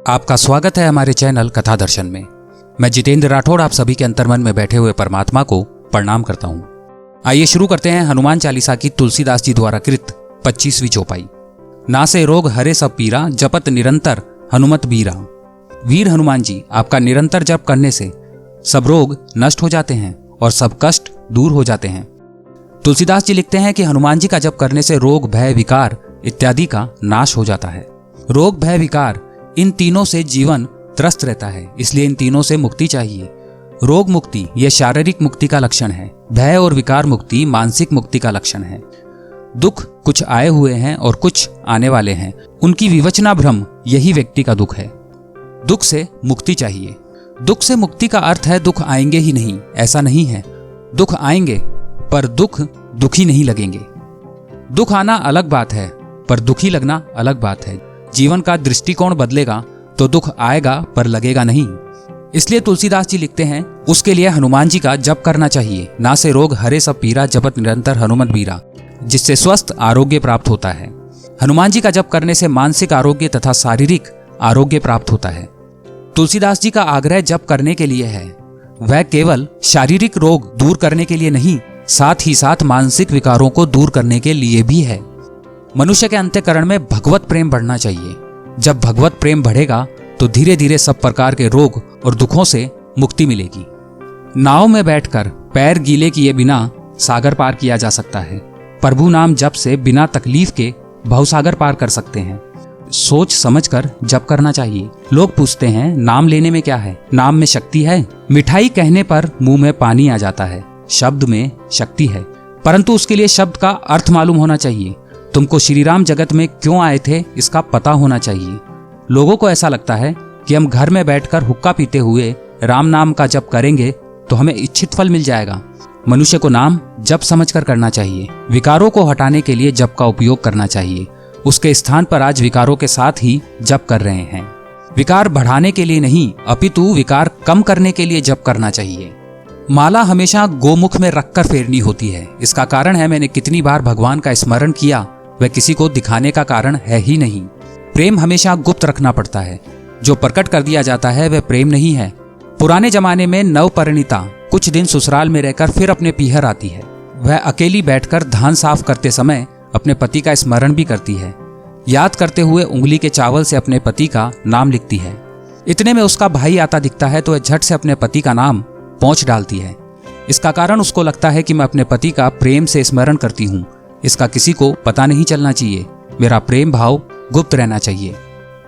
आपका स्वागत है हमारे चैनल कथा दर्शन में। मैं जितेंद्र राठौड़ आप सभी के अंतर्मन में बैठे हुए परमात्मा को प्रणाम करता हूँ। आइए शुरू करते हैं हनुमान चालीसा की तुलसीदास जी द्वारा कृत 25वीं चौपाई। नासे रोग हरे सब पीरा, जपत निरंतर हनुमत बीरा। वीर हनुमान जी, आपका निरंतर जप करने से सब रोग नष्ट हो जाते हैं और सब कष्ट दूर हो जाते हैं। तुलसीदास जी लिखते हैं कि हनुमान जी का जप करने से रोग, भय, विकार इत्यादि का नाश हो जाता है। रोग, भय, विकार इन तीनों से जीवन त्रस्त रहता है, इसलिए इन तीनों से मुक्ति चाहिए। रोग मुक्ति यह शारीरिक मुक्ति का लक्षण है। भय और विकार मुक्ति मानसिक मुक्ति का लक्षण है। दुख कुछ आए हुए हैं और कुछ आने वाले हैं, उनकी विवचना भ्रम यही व्यक्ति का दुख है। दुख से मुक्ति चाहिए। दुख से मुक्ति का अर्थ है दुख आएंगे ही नहीं, ऐसा नहीं है। दुख आएंगे पर दुख दुखी नहीं लगेंगे। दुख आना अलग बात है, पर दुखी लगना अलग बात है। जीवन का दृष्टिकोण बदलेगा तो दुख आएगा पर लगेगा नहीं। इसलिए तुलसीदास जी लिखते हैं उसके लिए हनुमान जी का जप करना चाहिए। ना से रोग हरे सब पीरा, जपत निरंतर हनुमत बीरा, जिससे स्वस्थ आरोग्य प्राप्त होता है। हनुमान जी का जप करने से मानसिक आरोग्य तथा शारीरिक आरोग्य प्राप्त होता है। तुलसीदास जी का आग्रह जप करने के लिए है। वह केवल शारीरिक रोग दूर करने के लिए नहीं, साथ ही साथ मानसिक विकारों को दूर करने के लिए भी है। मनुष्य के अंतःकरण में भगवत प्रेम बढ़ना चाहिए। जब भगवत प्रेम बढ़ेगा तो धीरे धीरे सब प्रकार के रोग और दुखों से मुक्ति मिलेगी। नाव में बैठकर पैर गीले किए बिना सागर पार किया जा सकता है। प्रभु नाम जप से बिना तकलीफ के भवसागर पार कर सकते हैं। सोच समझकर जप करना चाहिए। लोग पूछते हैं नाम लेने में क्या है, नाम में शक्ति है। मिठाई कहने पर मुंह में पानी आ जाता है। शब्द में शक्ति है, परंतु उसके लिए शब्द का अर्थ मालूम होना चाहिए। तुमको श्री राम जगत में क्यों आए थे इसका पता होना चाहिए। लोगों को ऐसा लगता है कि हम घर में बैठकर हुक्का पीते हुए राम नाम का जप करेंगे तो हमें इच्छित फल मिल जाएगा। मनुष्य को नाम जप समझकर करना चाहिए। विकारों को हटाने के लिए जप का उपयोग करना चाहिए। उसके स्थान पर आज विकारों के साथ ही जप कर रहे हैं। विकार बढ़ाने के लिए नहीं, अपितु विकार कम करने के लिए जप करना चाहिए। माला हमेशा गोमुख में रखकर फेरनी होती है। इसका कारण है मैंने कितनी बार भगवान का स्मरण किया, वह किसी को दिखाने का कारण है ही नहीं। प्रेम हमेशा गुप्त रखना पड़ता है। जो प्रकट कर दिया जाता है वह प्रेम नहीं है। पुराने जमाने में नवपरिणीता कुछ दिन ससुराल में रहकर फिर अपने पीहर आती है। वह अकेली बैठकर धान साफ करते समय अपने पति का स्मरण भी करती है। याद करते हुए उंगली के चावल से अपने पति का नाम लिखती है। इतने में उसका भाई आता दिखता है तो वह झट से अपने पति का नाम पोंछ डालती है। इसका कारण उसको लगता है कि मैं अपने पति का प्रेम से स्मरण करती हूँ। इसका किसी को पता नहीं चलना चाहिए। मेरा प्रेम भाव गुप्त रहना चाहिए।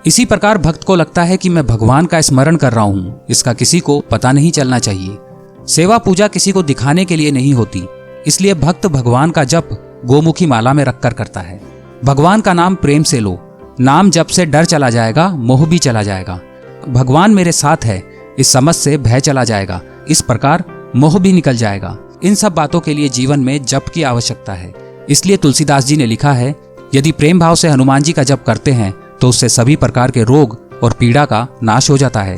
इसी प्रकार भक्त को लगता है कि मैं भगवान का स्मरण कर रहा हूँ। इसका किसी को पता नहीं चलना चाहिए। सेवा पूजा किसी को दिखाने के लिए नहीं होती। इसलिए भक्त भगवान का जप गोमुखी माला में रखकर करता है। भगवान का नाम प्रेम से लो। नाम जप से डर चला जाएगा, मोह भी चला जाएगा। भगवान मेरे साथ है, इस समझ से भय चला जाएगा। इस प्रकार मोह भी निकल जाएगा। इन सब बातों के लिए जीवन में जप की आवश्यकता है। इसलिए तुलसीदास जी ने लिखा है, यदि प्रेम भाव से हनुमान जी का जप करते हैं तो उससे सभी प्रकार के रोग और पीड़ा का नाश हो जाता है।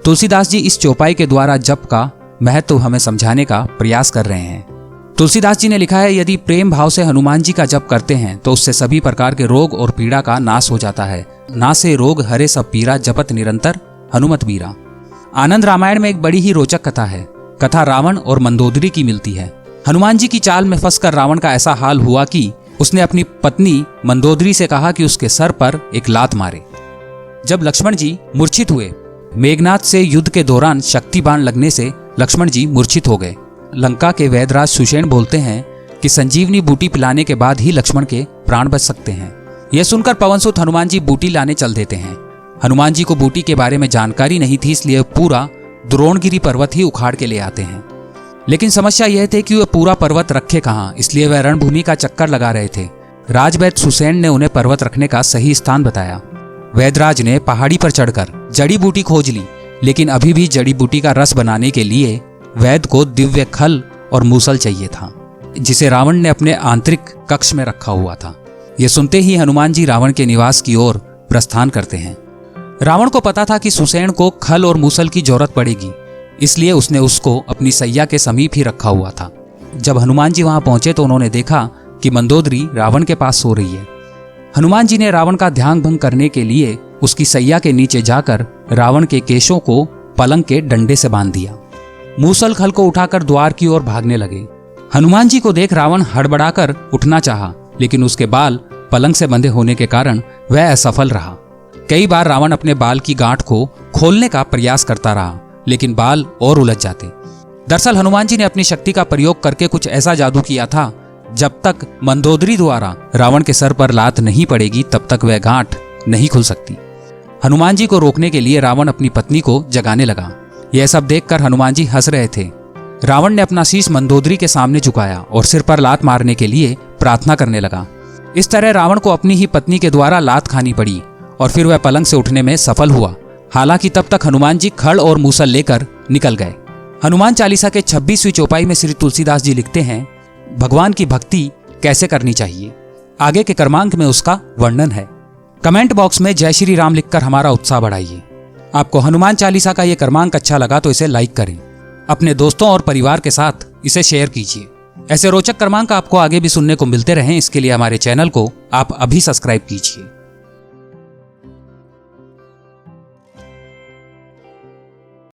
तुलसीदास जी इस चौपाई के द्वारा जप का महत्व हमें समझाने का प्रयास कर रहे हैं। तुलसीदास जी ने लिखा है, यदि प्रेम भाव से हनुमान जी का जप करते हैं तो उससे सभी प्रकार के रोग और पीड़ा का नाश हो जाता है। ना से रोग हरे सब पीरा, जपत निरंतर हनुमत बीरा। आनंद रामायण में एक बड़ी ही रोचक कथा है। कथा रावण और मंदोदरी की मिलती है। हनुमान जी की चाल में फंसकर रावण का ऐसा हाल हुआ कि उसने अपनी पत्नी मंदोदरी से कहा कि उसके सर पर एक लात मारे। जब लक्ष्मण जी मूर्छित हुए, मेघनाथ से युद्ध के दौरान शक्ति बाण लगने से लक्ष्मण जी मूर्छित हो गए। लंका के वैदराज सुषेण बोलते हैं कि संजीवनी बूटी पिलाने के बाद ही लक्ष्मण के प्राण बच सकते हैं। यह सुनकर पवनसुत हनुमान जी बूटी लाने चल देते हैं। हनुमान जी को बूटी के बारे में जानकारी नहीं थी, इसलिए पूरा द्रोणगिरी पर्वत ही उखाड़ के ले आते हैं। लेकिन समस्या यह थी कि वह पूरा पर्वत रखे कहाँ, इसलिए वह रणभूमि का चक्कर लगा रहे थे। राजवैद्य सुसैन ने उन्हें पर्वत रखने का सही स्थान बताया। वैदराज ने पहाड़ी पर चढ़कर जड़ी बूटी खोज ली, लेकिन अभी भी जड़ी बूटी का रस बनाने के लिए वैद्य को दिव्य खल और मूसल चाहिए था, जिसे रावण ने अपने आंतरिक कक्ष में रखा हुआ था। यह सुनते ही हनुमान जी रावण के निवास की ओर प्रस्थान करते हैं। रावण को पता था कि सुसैन को खल और मूसल की जरूरत पड़ेगी, इसलिए उसने उसको अपनी सैया के समीप ही रखा हुआ था। जब हनुमान जी वहां पहुंचे तो उन्होंने देखा कि मंदोदरी रावण के पास सो रही है। हनुमान जी ने रावण का ध्यान भंग करने के लिए उसकी सैया के नीचे जाकर रावण के केशों को पलंग के डंडे से बांध दिया। मूसल खल को उठाकर द्वार की ओर भागने लगे। हनुमान जी को देख रावण हड़बड़ाकर उठना चाहा, लेकिन उसके बाल पलंग से बंधे होने के कारण वह असफल रहा। कई बार रावण अपने बाल की गांठ को खोलने का प्रयास करता रहा, लेकिन बाल और उलझ जाते। दरअसल हनुमान जी ने अपनी शक्ति का प्रयोग करके कुछ ऐसा जादू किया था, जब तक मंदोदरी द्वारा रावण के सर पर लात नहीं पड़ेगी तब तक वह गांठ नहीं खुल सकती। हनुमान जी को रोकने के लिए रावण अपनी पत्नी को जगाने लगा। यह सब देखकर हनुमान जी हंस रहे थे। रावण ने अपना शीश मंदोदरी के सामने झुकाया और सिर पर लात मारने के लिए प्रार्थना करने लगा। इस तरह रावण को अपनी ही पत्नी के द्वारा लात खानी पड़ी और फिर वह पलंग से उठने में सफल हुआ। हालांकि तब तक हनुमान जी खड़ और मूसल लेकर निकल गए। हनुमान चालीसा के 26वीं चौपाई में श्री तुलसीदास जी लिखते हैं, भगवान की भक्ति कैसे करनी चाहिए। आगे के क्रमांक में उसका वर्णन है। कमेंट बॉक्स में जय श्री राम लिखकर हमारा उत्साह बढ़ाइए। आपको हनुमान चालीसा का यह क्रमांक अच्छा लगा तो इसे लाइक करें। अपने दोस्तों और परिवार के साथ इसे शेयर कीजिए। ऐसे रोचक क्रमांक आपको आगे भी सुनने को मिलते रहें, इसके लिए हमारे चैनल को आप अभी सब्सक्राइब कीजिए।